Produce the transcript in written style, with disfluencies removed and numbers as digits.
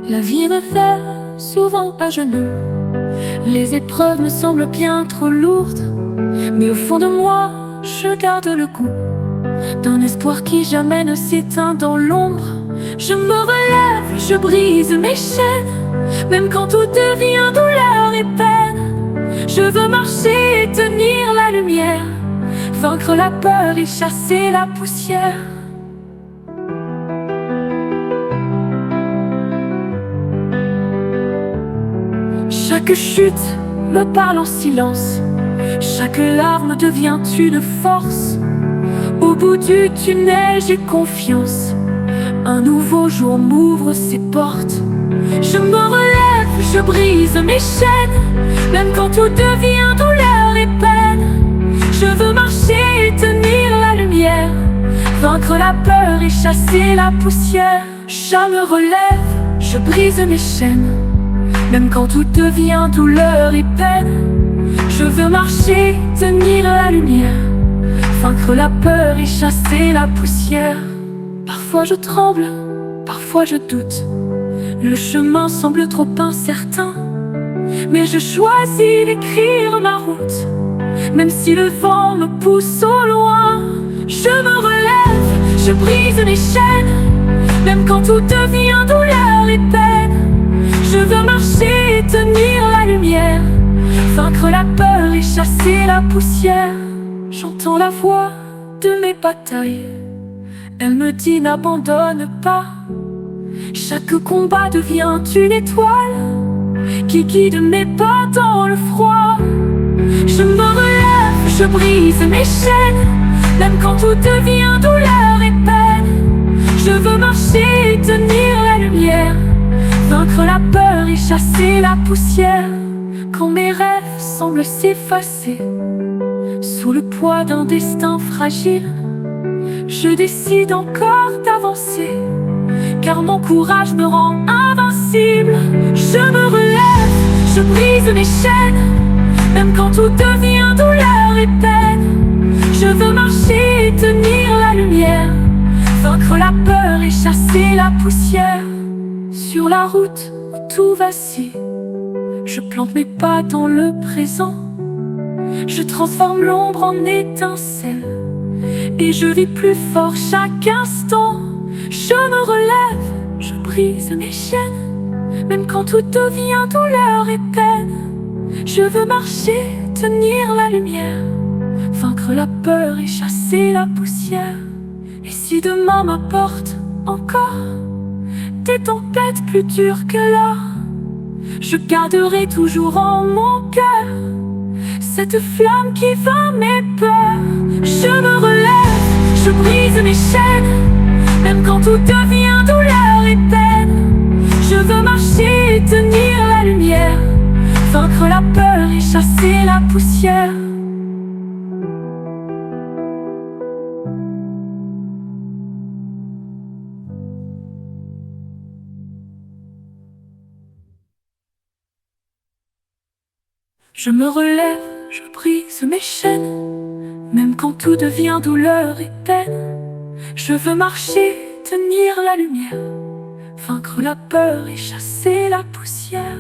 La vie me fait souvent à genoux. Les épreuves me semblent bien trop lourdes, mais au fond de moi, je garde le goût d'un espoir qui jamais ne s'éteint dans l'ombre. Je me relève, je brise mes chaînes, même quand tout devient douleur et peine. Je veux marcher et tenir la lumière, vaincre la peur et chasser la poussière. Chaque chute me parle en silence, chaque larme devient une force. Au bout du tunnel j'ai confiance, un nouveau jour m'ouvre ses portes. Je me relève, je brise mes chaînes, même quand tout devient douleur et peine. Je veux marcher et tenir la lumière, vaincre la peur et chasser la poussière. Je me relève, je brise mes chaînes, même quand tout devient douleur et peine. Je veux marcher, tenir la lumière, vaincre la peur et chasser la poussière. Parfois je tremble, parfois je doute, le chemin semble trop incertain, mais je choisis d'écrire ma route, même si le vent me pousse au loin. Je me relève, je brise mes chaînes, même quand tout devient douleur et peine. Je veux marcher et tenir la lumière, vaincre la peur et chasser la poussière. J'entends la voix de mes batailles, elle me dit n'abandonne pas. Chaque combat devient une étoile qui guide mes pas dans le froid. Je me relève, je brise mes chaînes, même quand tout devient douleur et peine. Je veux marcher et tenir la lumière, vaincre la peur et chasser la poussière. Quand mes rêves semblent s'effacer sous le poids d'un destin fragile, je décide encore d'avancer, car mon courage me rend invincible. Je me relève, je brise mes chaînes, même quand tout devient douleur et peine. Je veux marcher et tenir la lumière, vaincre la peur et chasser la poussière. Sur la route où tout vacille, je plante mes pas dans le présent. Je transforme l'ombre en étincelle et je vis plus fort chaque instant. Je me relève, je brise mes chaînes, même quand tout devient douleur et peine. Je veux marcher, tenir la lumière, vaincre la peur et chasser la poussière. Et si demain m'apporte encore des tempêtes plus dures que l'or, je garderai toujours en mon cœur cette flamme qui vainc mes peurs. Je me relève, je brise mes chaînes, même quand tout devient douleur et peine. Je veux marcher et tenir la lumière, vaincre la peur et chasser la poussière. Je me relève, je brise mes chaînes, même quand tout devient douleur et peine. Je veux marcher, tenir la lumière, vaincre la peur et chasser la poussière.